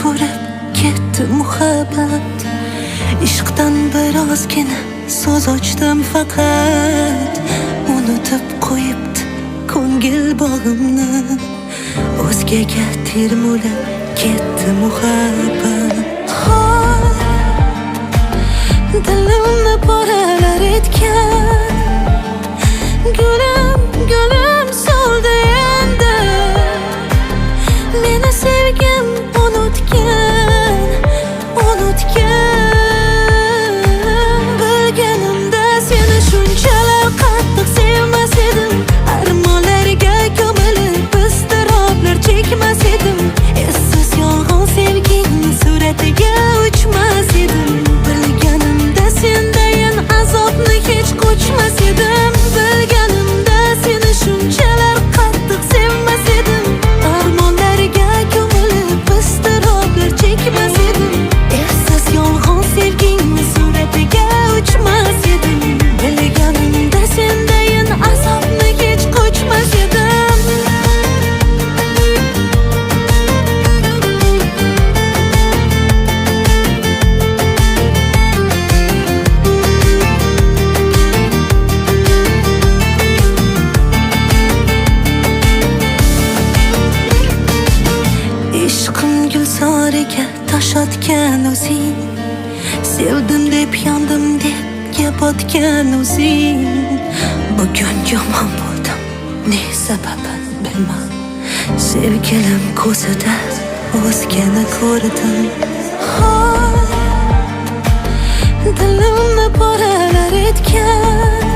bo'lib ketdi muhabbat. Ishqdan birozgina so'z ochdim faqat. Unutib qo'yibdi ko'ngil bog'imni. O'zgaga termulib ketdi muhabbat. Dilimni poralar etgan gulim, gulim soldi endi. Meni sevgim unutgan, unutgan. Bilganimda seni shunchalar qattiq sevmas edim. Armonlarga ko'milib iztiroblar chekmas edim. Essiz yolg'on sevgingni suratiga uchmas edim. Bilganimda sendayin azobni hech qo'chmas edim. Bilganimda seni shunchalar qattiq sevmas edim. Armonlarga ko'milib iztiroblar chekmas edim. Essiz yolg'on sevgingni suratiga uchmas edim. Bilganimda sendayin azobni hech qo'chmas edim. Ishqim gulzoriga tosh otgan o'zing. Sevdim deb yondim deb gap otgan o'zing. Bugun yomon bo'ldim, ne sababi bilmam. Sevgilim ko'zida o'zgani ko'rdim. Dilimni poralar etgan